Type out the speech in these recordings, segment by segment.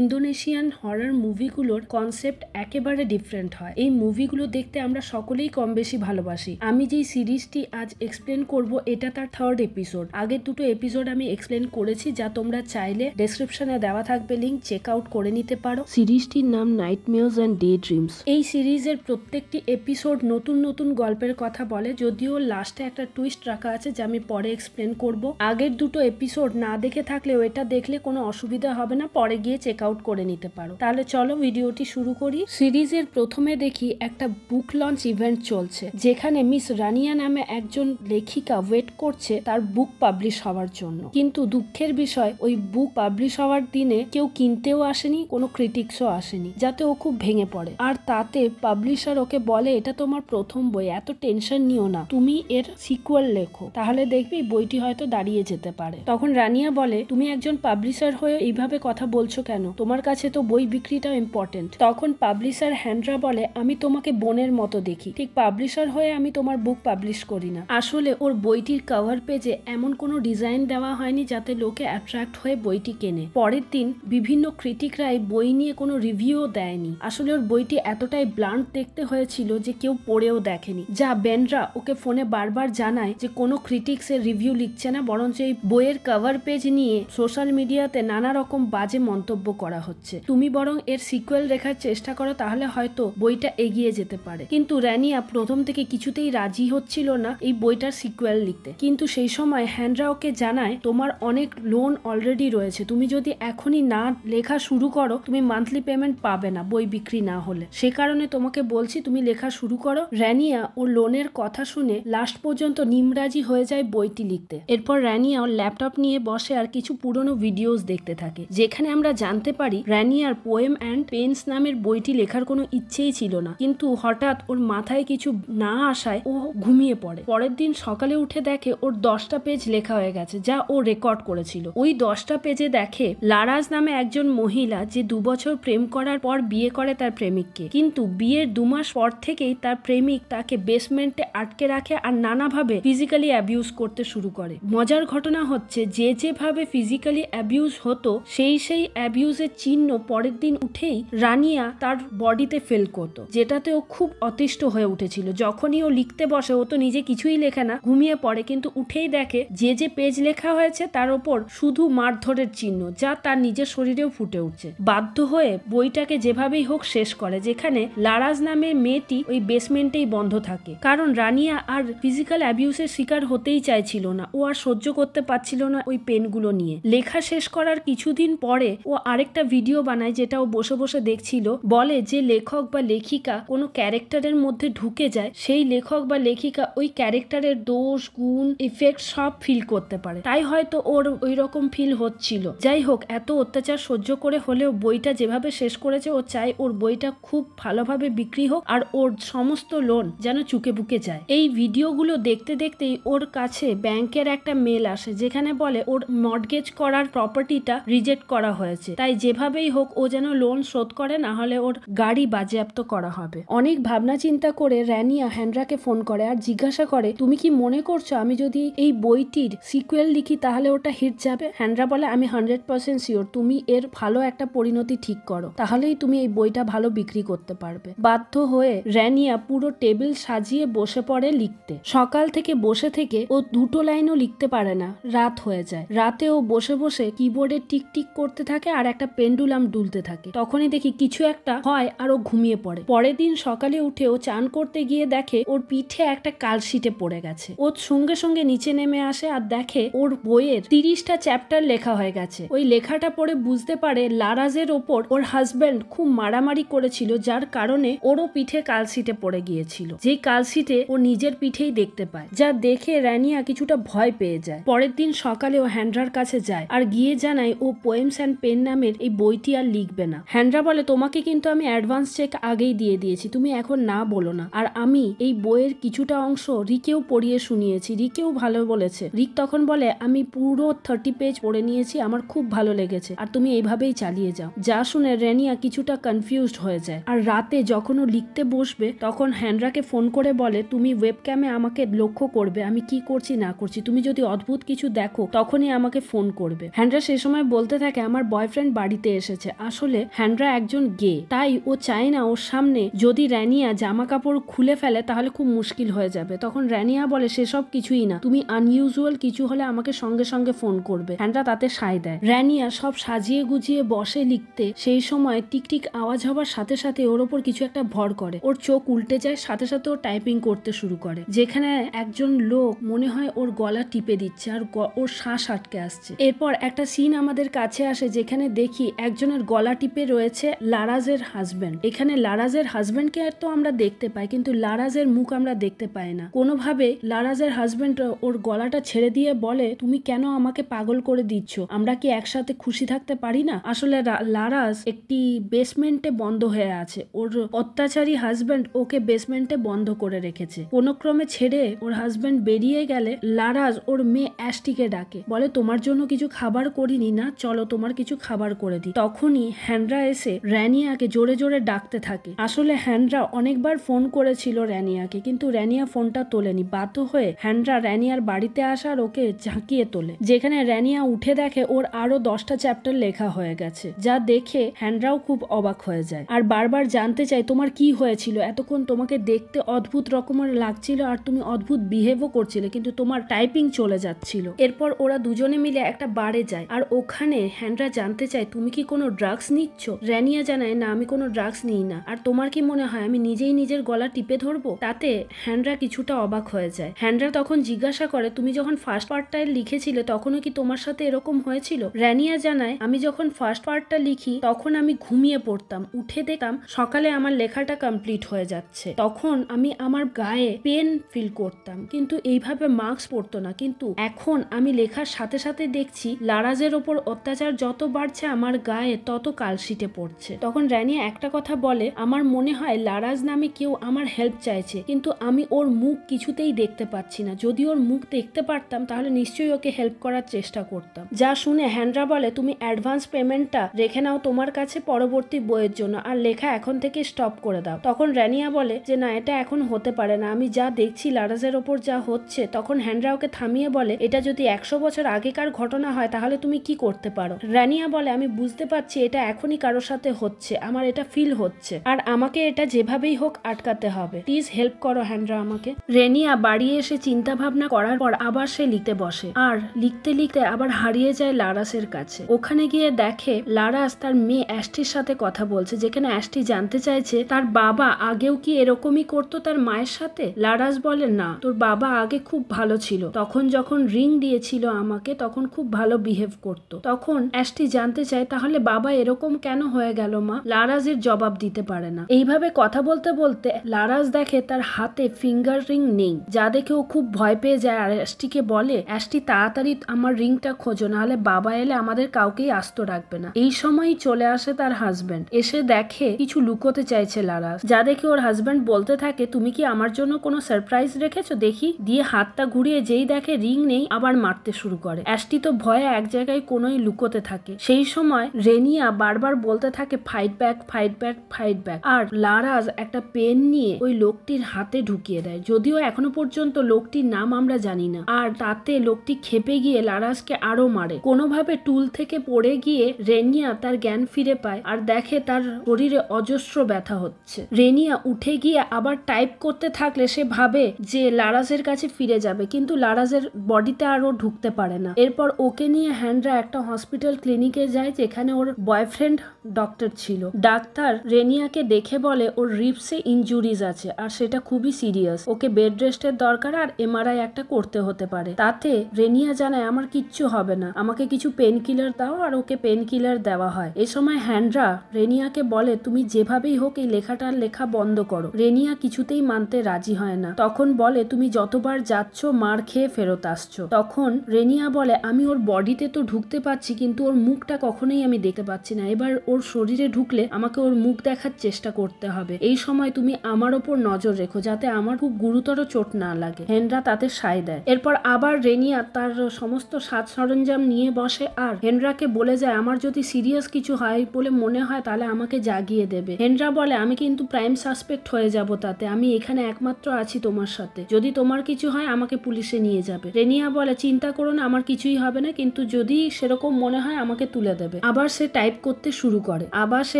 Indonesian horror মুভিগুলোর concept একেবারে different হয়। এই মুভিগুলো দেখতে আমরা সকলেই কম বেশি ভালোবাসি। আমি যেই সিরিজটি আজ এক্সপ্লেন করব এটা তার থার্ড এপিসোড। আগের দুটো এপিসোড আমি এক্সপ্লেন করেছি, যা তোমরা চাইলে ডেসক্রিপশনে দেওয়া থাকবে লিঙ্ক, চেক আউট করে নিতে পারো। সিরিজটির নাম নাইটমেয়ার্স অ্যান্ড ডে ড্রিমস। এই সিরিজের প্রত্যেকটি এপিসোড নতুন নতুন গল্পের কথা বলে, যদিও লাস্টে একটা টুইস্ট রাখা আছে যা আমি পরে এক্সপ্লেন করব। আগের দুটো এপিসোড না দেখে থাকলেও এটা দেখলে কোনো অসুবিধা হবে না, পরে গিয়ে চেক আউট করে নিতে পারো। তাহলে চলো ভিডিওটি শুরু করি। সিরিজের প্রথমে দেখি একটা বুক লঞ্চ ইভেন্ট চলছে, যেখানে মিস রানিয়া নামে একজন লেখিকা ওয়েট করছে তার বুক পাবলিশ হওয়ার জন্য। কিন্তু দুঃখের বিষয়, ওই বুক পাবলিশ হওয়ার দিনে কেউ কিনতেও আসেনি, কোনো ক্রিটিক্সও আসেনি, যাতে ও খুব ভেঙে পড়ে। আর তাতে পাবলিশার ওকে বলে, এটা তোমার প্রথম বই, এত টেনশন নিও না, তুমি এর সিকুয়েল লেখো, তাহলে দেখবি বইটি হয়তো দাঁড়িয়ে যেতে পারে। তখন রানিয়া বলে, তুমি একজন পাবলিশার হয়ে এইভাবে কথা বলছো কেন? তোমার কাছে তো বই বিক্রিটাও ইম্পর্টেন্ট। তখন পাবলিশার হ্যান্ড্রা বলে, আমি তোমাকে বোনের মতো দেখি, ঠিক পাবলিশার হয়ে আমি তোমার বুক পাবলিশ করি না। আসলে ওর বইটির কভার পেজে এমন কোনো ডিজাইন দেওয়া হয়নি যাতে লোকে অ্যাট্রাক্ট হয়ে বইটি কেনে। পরের দিন বিভিন্ন ক্রিটিকরাই বই নিয়ে কোনো রিভিউও দেয়নি। আসলে ওর বইটি এতটাই ব্লান্ট দেখতে হয়েছিল যে কেউ পড়েও দেখেনি। যা বেনরা ওকে ফোনে বারবার জানায় যে কোনো ক্রিটিক্স এর রিভিউ লিখছে না, বরঞ্চ এই বইয়ের কভার পেজ নিয়ে সোশ্যাল মিডিয়াতে নানা রকম বাজে মন্তব্য করা হচ্ছে। তুমি বরং এর সিকুয়েল লেখার চেষ্টা করো, তাহলে হয়তো বইটা এগিয়ে যেতে পারে। কিন্তু রানিয়া প্রথম থেকে কিছুতেই রাজি হচ্ছিল না এই বইটার সিকুয়েল লিখতে। কিন্তু সেই সময় হ্যান্ড্রা ওকে জানায়, তোমার অনেক লোন অলরেডি রয়েছে, তুমি যদি এখনই না লেখা শুরু করো তুমি মান্থলি পেমেন্ট পাবে না বই বিক্রি না হলে। সে কারণে তোমাকে বলছি তুমি লেখা শুরু করো। রানিয়া ওর লোনের কথা শুনে লাস্ট পর্যন্ত নিমরাজি হয়ে যায় বইটি লিখতে। এরপর রানিয়া ওর ল্যাপটপ নিয়ে বসে আর কিছু পুরনো ভিডিওস দেখতে থাকে, যেখানে আমরা জানতে পারি রানিয়ার পোয়েম অ্যান্ড পেন্স নামের বইটি লেখার কোনো ইচ্ছেই ছিল না। কিন্তু হঠাৎ ওর মাথায় কিছু না আসায় ও ঘুমিয়ে পড়ে। পরের দিন সকালে উঠে দেখে ওর 10টা পেজ লেখা হয়ে গেছে, যা ও রেকর্ড করেছিল। ওই 10টা পেজে দেখে লারাজ নামে একজন মহিলা যে 2 বছর প্রেম করার পর বিয়ে করে তার প্রেমিককে, কিন্তু বিয়ের 2 মাস পর থেকেই তার প্রেমিক তাকে বেসমেন্টে আটকে রাখে আর নানাভাবে ফিজিক্যালি অ্যাবিউজ করতে শুরু করে। মজার ঘটনা হচ্ছে, যেভাবে ফিজিক্যালি অ্যাবিউজ হতো সেই অ্যাবিউজের চিহ্ন পরের দিন উঠেই রানিয়া তার বডিতে ফিল করতো, যেটাতে ও খুব অতিষ্ঠ হয়ে উঠেছিল। যখনই ও লিখতে বসে, ও তো নিজে কিছুই লেখে না, ঘুমিয়ে পড়ে, কিন্তু উঠেই দেখে যে পেজ লেখা হয়েছে তার ওপর শুধু মারধরের চিহ্ন, যা তার নিজের শরীরেও ফুটে উঠছে। বাধ্য হয়ে বইটাকে যেভাবেই হোক শেষ করে, যেখানে লারাজ নামের মেয়েটি ওই বেসমেন্টেই বন্ধ থাকে। কারণ রানিয়া আর ফিজিক্যাল অ্যাবিউসের শিকার হতেই চাইছিল না, ও আর সহ্য করতে পারছিল না ওই পেনগুলো নিয়ে। লেখা শেষ করার কিছুদিন পরে ও আরেকটা ভিডিও বানায়, যেটা ও বসে বসে দেখছিল। বলে যে লেখক বা লেখিকা কোনো ক্যারেক্টারের মধ্যে ঢুকে যায়, সেই লেখক বা লেখিকা ওই ক্যারেক্টারের দোষ, গুণ, ইফেক্ট সব ফিল করতে পারে। তাই হয়তো ওর ওই রকম ফিল হচ্ছিল। যাই হোক, এত অত্যাচার সহ্য করে হলেও বইটা যেভাবে শেষ করেছে, ও চায় ওর বইটা খুব ভালোভাবে বিক্রি হোক আর ওর সমস্ত লোন যেন চুকে বুকে যায়। এই ভিডিওগুলো দেখতে দেখতেই ওর কাছে ব্যাংকের একটা মেল আসে, যেখানে বলে ওর মর্টগেজ করার প্রপার্টিটা রিজেক্ট করা হয়েছে, তাই যেভাবেই হোক ও যেন লোন শোধ করে, না হলে ওর গাড়ি বাজেয়াপ্ত করা হবে। অনেক ভাবনা চিন্তা করে রানিয়া হ্যান্ড্রাকে ফোন করে আর জিজ্ঞাসা করে, তুমি কি মনে করছো আমি যদি এই বইটির সিকুয়েল লিখি তাহলে ওটা হিট যাবে? হ্যান্ড্রা বলে, আমি 100% শিওর, তুমি এর ভালো একটা পরিণতি ঠিক করো, তাহলেই তুমি এই বইটা ভালো বিক্রি করতে পারবে। বাধ্য হয়ে রানিয়া পুরো টেবিল সাজিয়ে বসে পড়ে লিখতে। সকাল থেকে বসে থেকে ও 2টো লাইনও লিখতে পারে না, রাত হয়ে যায়। রাতে ও বসে বসে কিবোর্ডে টিক টিক করতে থাকে আর একটা পেন্ডুলাম দুলতে থাকে। তখনই দেখি কিছু একটা হয় আর ও ঘুমিয়ে পড়ে। পরের দিন সকালে উঠে ও চান করতে গিয়ে দেখে ওর পিঠে একটা কালশিটে পড়ে গেছে। ও সঙ্গে সঙ্গে নিচে নেমে আসে আর দেখে ওর বইয়ের 30টা চ্যাপ্টার লেখা হয়ে গেছে। ওই লেখাটা পড়ে বুঝতে পারে লারাজের ওপর ওর হাজব্যান্ড খুব মারামারি করেছিল, যার কারণে ওরও পিঠে কালশিটে পড়ে গিয়েছিল। যেই কালশিটে ও নিজের পিঠেই দেখতে পায়, যা দেখে রানিয়া কিছুটা ভয় পেয়ে যায়। পরের দিন সকালে ও হ্যান্ড্রার কাছে যায় আর গিয়ে জানায় ও পোয়েমস অ্যান্ড পেন নামের এই বইটি আর লিখবে না। হ্যান্ড্রা বলে, তোমাকে কিন্তু আমি অ্যাডভান্স চেক আগেই দিয়ে দিয়েছি, তুমি এখন না বলো না। আর আমি এই বইয়ের কিছুটা অংশ রিকেও পড়িয়ে শুনিয়েছি, রিকেও ভালো বলেছে। রিক তখন বলে, আমি পুরো 30 পেজ পড়ে নিয়েছি, আমার খুব ভালো লেগেছে, আর তুমি এইভাবেই চালিয়ে যাও। যা শুনে রানিয়া কিছুটা কনফিউজড হয়ে যায়। আর রাতে যখন ও লিখতে বসবে তখন হ্যান্ড্রাকে ফোন করে বলে, তুমি ওয়েবক্যামে আমাকে লক্ষ্য করবে, আমি কি করছি না করছি, তুমি যদি অদ্ভুত কিছু দেখো তখনই আমাকে ফোন করবে। হ্যান্ড্রা সে সময় বলতে থাকে, আমার বয়ফ্রেন্ড বাড়িতে এসেছে। আসলে হ্যান্ড্রা একজন গে, তাই ও চায় না ওর সামনে যদি র্যানিয়া জামা কাপড় খুলে ফেলে তাহলে খুব মুশকিল হয়ে যাবে। তখন র্যানিয়া বলে সেসব কিছুই না, তুমি আনইউজুয়াল কিছু হলে আমাকে সঙ্গে সঙ্গে ফোন করবে। হ্যান্ড্রা তাতে সায় দেয়। র্যানিয়া সব সাজিয়ে গুজিয়ে বসে লিখতে, সেই সময় টিকটিক আওয়াজ হবার সাথে সাথে ওর ওপর কিছু একটা ভর করে, ওর চোখ উল্টে যায়, সাথে সাথে ও টাইপিং করতে শুরু করে, যেখানে একজন লোক মনে হয় ওর গলা টিপে দিচ্ছে আর ওর শ্বাস আটকে আসছে। এরপর একটা সিন আমাদের কাছে আসে যেখানে দেখি একজনের গলা টিপে রয়েছে লারাজের হাজবেন্ড। এখানে লারাজের হাজবেন্ডকে তো আমরা দেখতে পাই, কিন্তু লারাজের মুখ আমরা দেখতে পাই না। কোনোভাবে লারাজের হাজবেন্ড ওর গলাটা ছেড়ে দিয়ে বলে, তুমি কেন আমাকে পাগল করে দিচ্ছ, আমরা কি একসাথে খুশি থাকতে পারি না? আসলে লারাজ একটি বেসমেন্টে বন্ধ হয়ে আছে, ওর অত্যাচারী হাজবেন্ড ওকে বেসমেন্টে বন্ধ করে রেখেছে। কোনো ক্রমে ছেড়ে ওর হাজবেন্ড বেরিয়ে গেলে লারাজ ওর মেয়ে অ্যাস্টিকে ডাকে, বলে তোমার জন্য কিছু খাবার করিনি না, চলো তোমার কিছু খাবার করে দিই। তখনই হ্যান্ড্রা এসে র্যানিয়াকে জোরে জোরে ডাকতে থাকে। আসলে হ্যান্ড্রা অনেকবার ফোন করেছিল র্যানিয়াকে, কিন্তু র্যানিয়া ফোনটা তোলেনি। বাধ্য হয়ে হ্যান্ড্রা র্যানিয়ার বাড়িতে আসার ওকে ঝাঁকিয়ে তোলে, যেখানে র্যানিয়া উঠে দেখে ওর আরো 10টা চ্যাপ্টার লেখা হয়ে গেছে, যা দেখে হ্যান্ড্রাও খুব অবাক হয়ে যায় আর বারবার জানতে চায় তোমার কি হয়েছিল, এতক্ষণ তোমাকে দেখতে অদ্ভুত রকমের লাগছিল আর তুমি অদ্ভুত বিহেভও করছিলে, কিন্তু তোমার টাইপিং চলে যাচ্ছিল। এরপর ওরা দুজনে মিলে একটা বারে যায় আর ওখানে হ্যান্ড্রা জানতে চায় তুমি কি কোনো ড্রাগস নিচ্ছ? র্যানিয়া জানায় না, আমি কোনো ড্রাগস নিই না। আর তোমার কি মনে হয় আমি নিজেই নিজের গলা টিপে ধরবো? তাতে হ্যান্ড্রা কিছুটা অবাক হয়ে যায়। হ্যান্ড্রা তখন জিজ্ঞাসা করে তুমি যখন ফার্স্ট পার্টটায় লিখেছিলে তখনও কি তোমার সাথে এরকম হয়েছিল? র্যানিয়া জানায় আমি যখন ফার্স্ট পার্টটা লিখি তখন আমি ঘুমিয়ে পড়তাম, উঠে দেখতাম সকালে আমার লেখাটা কমপ্লিট হয়ে যাচ্ছে, তখন আমি আমার গায়ে পেন ফিল করতাম, কিন্তু এইভাবে মার্কস পড়তো না। কিন্তু এখন আমি লেখার সাথে সাথে দেখছি লারাজের ওপর অত্যাচার যত বাড়ছে আমার গায়ে তত কালশিটে পড়ছে। তখন র্যানিয়া একটা কথা বলে, আমার মনে হয় লারাজ নামে কেউ আমার হেল্প চাইছে, কিন্তু আমি ওর মুখ কিছুতেই দেখতে পাচ্ছি না, যদি ওর মুখ দেখতে পারতাম তাহলে নিশ্চয়ই ওকে হেল্প করার চেষ্টা করতাম। যা শুনে হ্যান্ড্রা বলে তুমি অ্যাডভান্স পেমেন্টটা রেখে নাও তোমার কাছে পরবর্তী বইয়ের জন্য, আর লেখা এখন থেকে স্টপ করে দাও। তখন র্যানিয়া বলে যে না, এটা এখন হতে পারে না, আমি যা দেখছি লারাজের ওপর যা হচ্ছে। তখন হ্যান্ড্রা ওকে থামিয়ে বলে এটা যদি 100 বছর আগেকার ঘটনা হয় তাহলে তুমি কি করতে পারো? র্যানিয়া বলে আমি বুঝতে পারছি এটা এখনই কারোর সাথে হচ্ছে, আমার এটা ফিল হচ্ছে আর আমাকে এটা যেভাবেই হোক আটকাতে হবে, প্লিজ হেল্প করো হ্যান্ড্রা আমাকে। রেনিয়া বাড়ি এসে চিন্তা ভাবনা করার পর আবার সে লিখতে বসে আর লিখতে লিখতে আবার হারিয়ে যায় লারাসের কাছে। ওখানে গিয়ে দেখে লারাস তার মেয়ে অ্যাস্টির সাথে কথা বলছে, যেখানে অ্যাস্টি জানতে চাইছে তার বাবা আগেও কি এরকমই করতো তার মায়ের সাথে। লারাস বলে না, তোর বাবা আগে খুব ভালো ছিল, তখন যখন রিং দিয়েছিল আমাকে তখন খুব ভালো বিহেভ করতো। তখন অ্যাস্টি জানতে চায় তাহলে বাবা এরকম কেন হয়ে গেল মা? লারাজের জবাব দিতে পারে না। এইভাবে কথা বলতে বলতে লারাজ দেখে তার হাতে ফিঙ্গার রিং নেই, যা দেখে ও খুব ভয় পেয়ে যায় আর অ্যাস্টিকে বলে অ্যাস্টি তাড়াতাড়ি আমার রিংটা খোঁজো, নাহলে বাবা এলে আমাদের কাউকেই আস্ত রাখবে না। এই সময়ই চলে আসে তার হাজবেন্ড, এসে দেখে কিছু লুকোতে চাইছে লারাজ, যা দেখে ওর হাজবেন্ড বলতে থাকে তুমি কি আমার জন্য কোনো সারপ্রাইজ রেখেছো দেখি, দিয়ে হাতটা ঘুরিয়ে যেই দেখে রিং নেই আবার মারতে শুরু করে। অ্যাস্টি তো ভয়ে এক জায়গায় কোনোই লুকোতে থাকে। সেই সময় রেনিয়া বারবার বলতে থাকে fight back fight back fight back, আর লারাজ একটা পেন নিয়ে ওই লোকটির হাতে ঢুকিয়ে দেয়, যদিও এখনো পর্যন্ত লোকটির নাম আমরা জানি না। আর তাতে লোকটি খেপে গিয়ে লারাজকে আরো মারে। কোনোভাবে টুল থেকে পড়ে গিয়ে রেনিয়া তার জ্ঞান ফিরে পায় আর দেখে তার শরীরে অজস্র ব্যথা হচ্ছে। রেনিয়া উঠে গিয়ে আবার টাইপ করতে থাকলে সে ভাবে যে লারাজের কাছে ফিরে যাবে, কিন্তু লারাজের বডিতে আরো ঢুকতে পারে না। এরপর ওকে নিয়ে হ্যান্ড্রা একটা হসপিটাল ক্লিনিকে যায়, যেখানে ওর বয়ফ্রেন্ড ডক্টর ছিল। ডাক্তার রেনিয়াকে দেখে বলে ওর রিপসে ইনজুরিজ আছে আর সেটা খুবই সিরিয়াস, ওকে বেড রেস্টের দরকার আর এমআরআই একটা করতে হতে পারে। তাতে রেনিয়া জানায় আমার কিচ্ছু হবে না, আমাকে কিছু পেন কিলার দাও, আর ওকে পেন কিলার দেওয়া হয়। এই সময় হ্যান্ড্রা রেনিয়াকে বলে তুমি যেভাবেই হোক এই লেখাটার লেখা বন্ধ করো। রেনিয়া কিছুতেই মানতে রাজি হয় না, তখন বলে তুমি যতবার যাচ্ছ মার খেয়ে ফেরত আসছো। তখন রেনিয়া বলে আমি ওর বডিতে তো ঢুকতে পারছি, কিন্তু ওর মুখটা কখনোই আমি দেখতে পাচ্ছি না, এবার ওর শরীরে ঢুকলে আমাকে ওর মুখ দেখার চেষ্টা করতে হবে। এই সময় তুমি আমার ওপর নজর রেখো যাতে আমার খুব গুরুতর চোট না লাগে। হেনরা তাতে সায় দেয়। এরপর আবার রেনিয়া তার সমস্ত সাজ সরঞ্জাম নিয়ে বসে আর হেনরাকে বলে যায় আমার যদি সিরিয়াস কিছু হয় বলে মনে হয় তাহলে আমাকে জাগিয়ে দেবে। হেনরা বলে আমি কিন্তু প্রাইম সাসপেক্ট হয়ে যাব, তাতে আমি এখানে একমাত্র আছি তোমার সাথে, যদি তোমার কিছু হয় আমাকে পুলিশে নিয়ে যাবে। রেনিয়া বলে চিন্তা করো না, আমার কিছুই হবে না, কিন্তু যদি সেরকম মনে হয় আমাকে তুলে দেবে। যাবে। আবার সে টাইপ করতে শুরু করে। আবার সে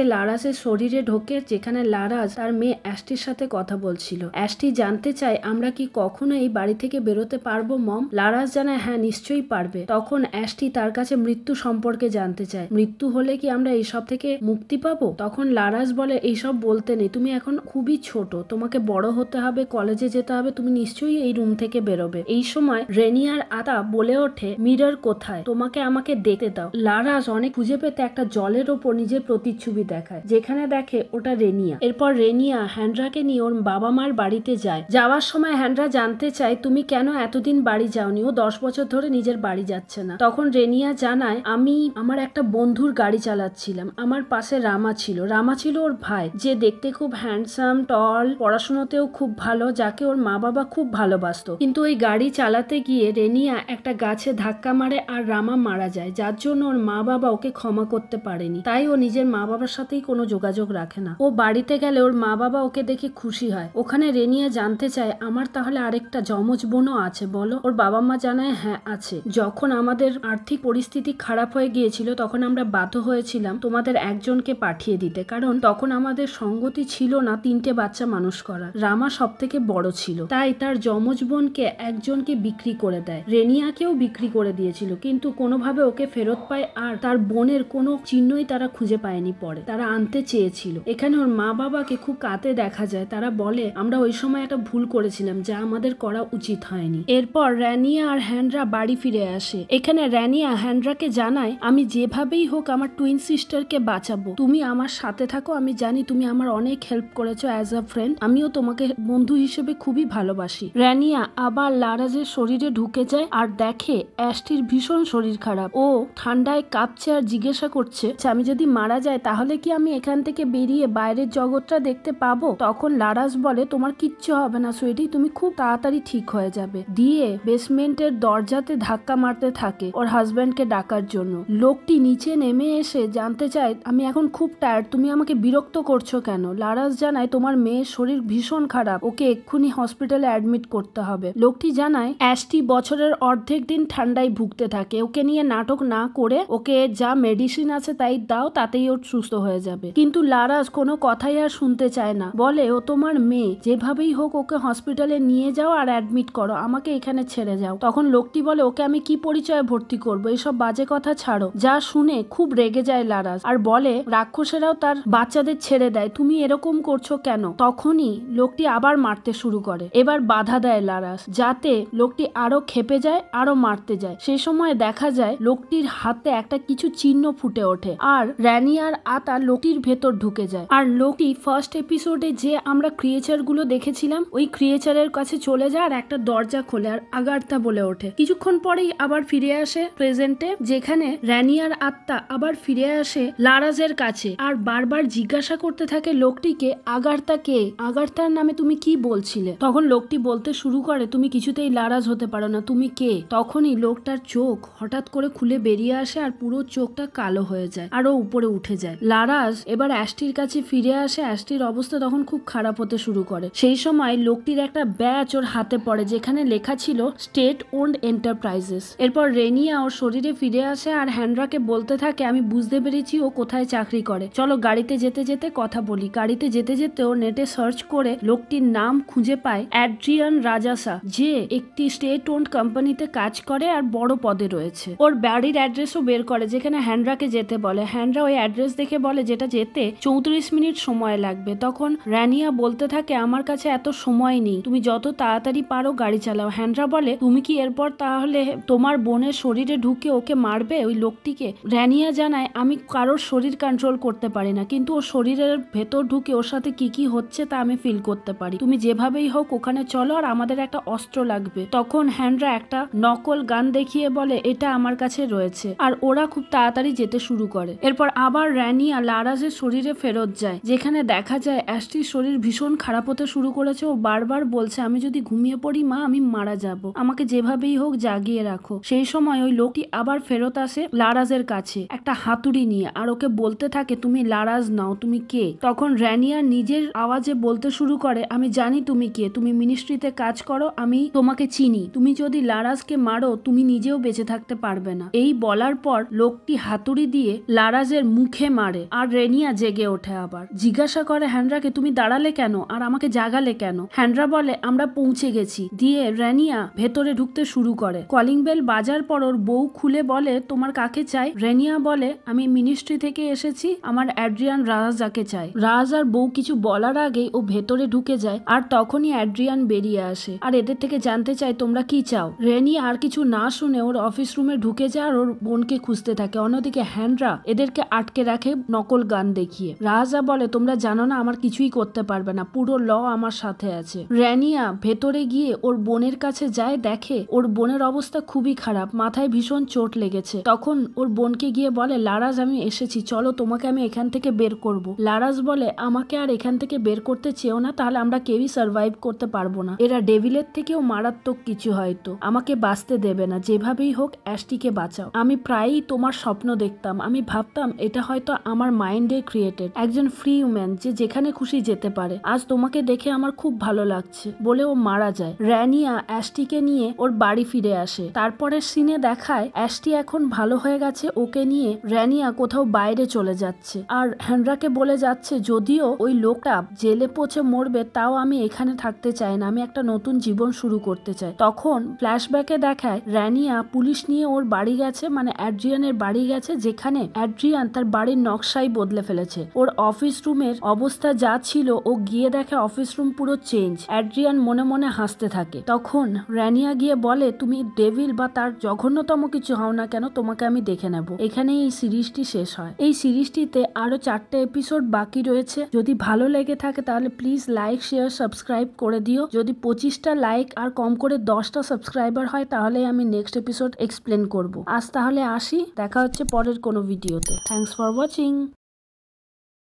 লারাজের শরীরে ঢোকে, যেখানে লারাজ তার মেয়ে অ্যাস্টির সাথে কথা বলছিল। অ্যাস্টি জানতে চায় আমরা কি কখনো এই বাড়ি থেকে বেরোতে পারবো মম? লারাজ জানায় হ্যাঁ নিশ্চয়ই পারবে। তখন অ্যাস্টি তার কাছে মৃত্যু সম্পর্কে জানতে চায়, মৃত্যু হলে কি আমরা এইসব থেকে মুক্তি পাবো? তখন লারাজ বলে এইসব বলতে নেই, তুমি এখন খুবই ছোট, তোমাকে বড় হতে হবে, কলেজে যেতে হবে, তুমি নিশ্চয়ই এই রুম থেকে বেরোবে। এই সময় রেনিয়ার আতা বলে ওঠে মিরর কোথায়, তোমাকে আমাকে দেখতে দাও। লারাজ অনেক খুঁজে পেতে একটা জলের ওপর নিজের প্রতিচ্ছবি দেখায়, যেখানে দেখে ওটা রেনিয়া। এরপর রেনিয়া হ্যান্ড্রাকে নিয়ে ওর বাবা মার বাড়িতে যায়। যাওয়ার সময় হ্যান্ড্রা জানতে চায় তুমি কেন এতদিন বাড়ি যাওনি, ও 10 বছর ধরে নিজের বাড়ি যাচ্ছে না। তখন রেনিয়া জানায় আমি আমার একটা বন্ধুর গাড়ি চালাচ্ছিলাম, আমার পাশে রামা ছিল ওর ভাই, যে দেখতে খুব হ্যান্ডসাম, টল, পড়াশোনাতেও খুব ভালো, যাকে ওর মা বাবা খুব ভালোবাসতো। কিন্তু ওই গাড়ি চালাতে গিয়ে রেনিয়া একটা গাছে ধাক্কা মারে আর রামা মারা যায়, যার জন্য ওর মা বাবা ওকে ক্ষমা করতে পারেনি। তাই ও নিজের মা বাবার সাথেই কোনো যোগাযোগ রাখে না। ও বাড়িতে গেলে ওর মা বাবা ওকে দেখে খুশি হয়। ওখানে রেনিয়া জানতে চায় আমার তাহলে আরেকটা যমজ বোনও আছে বলো? ওর বাবা মা জানায় হ্যাঁ আছে। যখন আমাদের আর্থিক পরিস্থিতি খারাপ হয়ে গিয়েছিল তখন আমরা বাধ্য হয়েছিলাম তোমাদের একজনকে পাঠিয়ে দিতে, কারণ তখন আমাদের সঙ্গতি ছিল না 3টে বাচ্চা মানুষ করার। রামা সব থেকে বড় ছিল, তাই তার যমজ বোনকে একজনকে বিক্রি করে দেয়। রেনিয়াকেও বিক্রি করে দিয়েছিল, কিন্তু কোনোভাবে ওকে ফেরত পায় আর তার বোনের কোনো চিহ্নই তারা খুঁজে পায়নি। পরে তারা আনতে চেয়েছিল। এখানে ওর মা বাবাকে খুব কাঁদতে দেখা যায়। তারা বলে আমরা ওই সময় একটা ভুল করেছিলাম, যা আমাদের করা উচিত হয়নি। এরপর র্যানিয়া আর হ্যান্ড্রা বাড়ি ফিরে আসে। এখানে র্যানিয়া হ্যান্ড্রাকে জানায় আমি যেভাবেই হোক আমার টুইন সিস্টারকে বাঁচাবো, তুমি আমার সাথে থাকো, আমি জানি তুমি আমার অনেক হেল্প করেছো অ্যাজ আ ফ্রেন্ড, আমিও তোমাকে বন্ধু হিসেবে খুবই ভালোবাসি। র্যানিয়া আবার লারাজের শরীরে ঢুকে যায় আর দেখে অ্যাস্টির ভীষণ শরীর খারাপ। ও ঠান্ডায় কাঁপছে আর জিজ্ঞাসা করছে আমি যদি মারা যায় তাহলে কি আমি এখান থেকে বেরিয়ে বাইরের জগৎটা দেখতে পাবো? তখন লারাজ বলে তোমার কিচ্ছু হবে না সুইটি, তুমি খুব তাড়াতাড়ি ঠিক হয়ে যাবে। দিয়ে বেসমেন্টের দরজাতে ধাক্কা মারতে থাকে ওর হাজব্যান্ডকে ডাকার জন্য। লোকটি নিচে নেমে এসে জানতে চায় আমি এখন খুব টায়ার্ড, তুমি আমাকে বিরক্ত করছো কেন? লারাজ জানায় তোমার মেয়ের শরীর ভীষণ খারাপ, ওকে এক্ষুনি হসপিটালে অ্যাডমিট করতে হবে। লোকটি জানায় অ্যাস্টি বছরের অর্ধেক দিন ঠান্ডায় ভুগতে থাকে, ওকে নিয়ে নাটক না করে ওকে যা মেডিসিন আছে তাই দাও, তাতেই ও সুস্থ হয়ে যাবে। কিন্তু লারাজ কোনো কথাই আর শুনতে চায় না, বলে ও তোমার মেয়ে, যেভাবেই হোক ওকে হসপিটালে নিয়ে যাও আর অ্যাডমিট করো, আমাকে এখানে ছেড়ে যাও। তখন লোকটি বলে ওকে আমি কি পরিচয়ে ভর্তি করবো, এসব বাজে কথা ছাড়ো। যা শুনে খুব রেগে যায় লারাজ আর বলে রাক্ষসেরাও তার বাচ্চাদের ছেড়ে দেয়, তুমি এরকম করছো কেন? তখনই লোকটি আবার মারতে শুরু করে। এবার বাধা দেয় লারাজ, যাতে লোকটি আরো ক্ষেপে যায়, আরো মারতে যায়। সেই সময় দেখা যায় লোকটির হাতে একটা কিছু চিহ্ন ফুটে ওঠে আর র্যানিয়ার আতা লোকটির ভেতর ঢুকে যায়। আর লোকটি ফার্স্ট এপিসোডে যে আমরা ক্রিয়েচার গুলো দেখেছিলাম ওই ক্রিয়েচারের কাছে চলে যায় আর একটা দরজা খোলে আর আগারতা বলে ওঠে। কিছুক্ষণ পরেই আবার ফিরে আসে প্রেজেন্টে, যেখানে র্যানিয়ার আত্মা আবার ফিরে আসে লারাজের কাছে আর বারবার জিজ্ঞাসা করতে থাকে লোকটিকে আগারতা কে, আগারতার নামে তুমি কি বলছিলে? তখন লোকটি বলতে শুরু করে তুমি কিছুতেই লারাজ হতে পারো না, তুমি কে? তখনই লোকটার চোখ হঠাৎ করে খুলে বেরিয়ে আসে আর পুরো চোখটা কালো হয়ে যায় আর ও উপরে উঠে যায়। লারাজ এবার অ্যাস্টির কাছে ফিরে আসে। অ্যাস্টির অবস্থা তখন খুব খারাপ হতে শুরু করে। সেই সময় লোকটির একটা ব্যাচ ওর হাতে পড়ে, যেখানে লেখা ছিল স্টেট ওন্ড এন্টারপ্রাইজেস। এরপর রেনিয়া ওর শরীরে ফিরে আসে আর হ্যান্ড্রাকে বলতে থাকে আমি বুঝতে পেরেছি ও কোথায় চাকরি করে, চলো গাড়িতে যেতে যেতে কথা বলি। গাড়িতে যেতে যেতে ও নেটে সার্চ করে লোকটির নাম খুঁজে পায় অ্যাড্রিয়ান রাজাসা, যে একটি স্টেট ওন্ড কোম্পানিতে কাজ করে আর বড় পদে রয়েছে। ওর বাড়ির অ্যাড্রেসও বের করে, যেখানে হ্যান্ড্রাকে যেতে বলে। হ্যান্ড্রা ওই অ্যাড্রেস দেখে বলে যেটা যেতে 34 মিনিট সময় লাগবে। তখন র্যানিয়া বলতে থাকে আমার কাছে এত সময় নেই, তুমি যত তাড়াতাড়ি পারো গাড়ি চালাও। হ্যান্ড্রা বলে তুমি কি এরপর তাহলে তোমার বোনের শরীরে ঢুকে ওকে মারবে ওই লোকটিকে? র্যানিয়া জানায় আমি কারোর শরীর কন্ট্রোল করতে পারি না, কিন্তু ওর শরীরের ভেতর ঢুকে ওর সাথে কি কি হচ্ছে তা আমি ফিল করতে পারি। তুমি যেভাবেই হোক ওখানে চলো আর আমাদের একটা অস্ত্র লাগবে। তখন হ্যান্ড্রা একটা নকল গান দেখিয়ে বলে এটা আমার কাছে রয়েছে আর ওরা খুব তাড়াতাড়ি যেতে শুরু করে। এরপর আবার র্যানিয়া লারাজের শরীরে ফেরত যায়, যেখানে দেখা যায় অ্যাস্টির শরীর ভীষণ খারাপ হতে শুরু করেছে। ও বারবার বলছে আমি যদি ঘুমিয়ে পড়ি মা আমি মারা যাব, আমাকে যেভাবেই হোক জাগিয়ে রাখো। সেই সময় ওই লোকটি আবার ফেরত আসে লারাজের কাছে একটা হাতুড়ি নিয়ে আর ওকে বলতে থাকে তুমি লারাজ নাও, তুমি কে? তখন র্যানিয়া নিজের আওয়াজে বলতে শুরু করে আমি জানি তুমি কে, তুমি মিনিস্ট্রিতে কাজ করো, আমি তোমাকে চিনি, তুমি যদি লারাজকে মারো তুমি নিজেও বেঁচে থাকতে পারবে না। এই বলার পর লোকটি হাতুড়ি দিয়ে লারাজের মুখে মারে আর রেনিয়া জেগে ওঠে। আবার জিজ্ঞাসা করে হ্যান্ড্রাকে তুমি দাঁড়ালে কেন আর আমাকে জাগালে কেন। হ্যান্ড্রা বলে আমরা পৌঁছে গেছি। দিয়ে রেনিয়া ভেতরে ঢুকতে শুরু করে। কলিং বেল বাজার পর ওর বউ খুলে বলে তোমার কাকে চাই। রেনিয়া বলে আমি মিনিস্ট্রি থেকে এসেছি, আমার অ্যাড্রিয়ান রাজাকে চাই। রাজ আর বউ কিছু বলার আগেই ও ভেতরে ঢুকে যায় আর তখনই অ্যাড্রিয়ান বেরিয়ে আসে আর এদের থেকে জানতে চায় তোমরা কি চাও। রেনিয়া আর কিছু না শুনে ওর অফিস রুমে ঢুকে যায় আর ওর বোনকে খুঁজতে থাকে। অন্যদিকে হ্যান্ড্রা এদেরকে আটকে রাখে নকল গান দেখিয়ে। রাজা বলে তোমরা জানো না আমার কিছুই করতে পারবে না, পুরো ল আমার সাথে আছে। রেনিয়া ভেতরে গিয়ে ওর বোনের কাছে যায়, দেখে ওর বোনের অবস্থা খুবই খারাপ, মাথায় ভীষণ চোট লেগেছে। তখন ওর বোনকে গিয়ে বলে লারাজ আমি এসেছি, চলো তোমাকে আমি এখান থেকে বের করব। লারাজ বলে আমাকে আর এখান থেকে বের করতে চেও না, তাহলে আমরা কেউই সার্ভাইভ করতে পারবো না, এরা ডেভিলের থেকেও মারাত্মক কিছু, হয়তো আমাকে বাঁচতে দেবে না, যেভাবেই হোক অ্যাশটিকে বাঁচাও। আমি প্রায়ই তোমার স্বপ্ন দেখতাম, আমি ভাবতাম এটা হয়তো আমার মাইন্ডে ক্রিয়েটেড, একজন ফ্রি উম্যান যে যেখানে খুশি যেতে পারে। আজ তোমাকে দেখে আমার খুব ভালো লাগছে বলে ও মারা যায়। রেনিয়া অ্যাশটিকে নিয়ে ওর বাড়ি ফিরে আসে। তারপরের সিনে দেখায় অ্যাশটি এখন ভালো হয়ে গেছে, ওকে নিয়ে রেনিয়া কোথাও বাইরে চলে যাচ্ছে আর হ্যান্ড্রাকে বলে যাচ্ছে যদিও ওই লোকটা জেলে পচে মরবে তাও আমি এখানে থাকতে চাই না, আমি একটা নতুন জীবন শুরু করতে চাই। তখন ফ্ল্যাশব্যাকে দেখায় রেনিয়া পুলিশ নিয়ে ওর বাড়ি গেছে, মানে অ্যাড্রিয়ানের বাড়ি গেছে, যেখানে অ্যাড্রিয়ান তার বাড়ির নকশাই বদলে ফেলেছে। ওর অফিস রুমের অবস্থা যা ছিল ও গিয়ে দেখে অফিস রুম পুরো চেঞ্জ। অ্যাড্রিয়ান মনে মনে হাসতে থাকে। তখন রেনিয়া গিয়ে বলে তুমি ডেভিল বা তার জঘন্যতম কিছু হও না কেন, তোমাকে আমি দেখে নেব। এখানেই এই সিরিজটি শেষ হয়। এই সিরিজটিতে আরো 4টে এপিসোড বাকি রয়েছে। যদি ভালো লেগে থাকে তাহলে প্লিজ লাইক শেয়ার সাবস্ক্রাইব করে দিও। যদি 25টা লাইক আর কম করে 10টা সাবস্ক্রাইবার হয় তাহলে আমি নেক্সট এপিসোড এক্সপ্লেন করব। আজ তাহলে আসি, দেখা হচ্ছে পরের কোনো ভিডিওতে। Thanks for watching.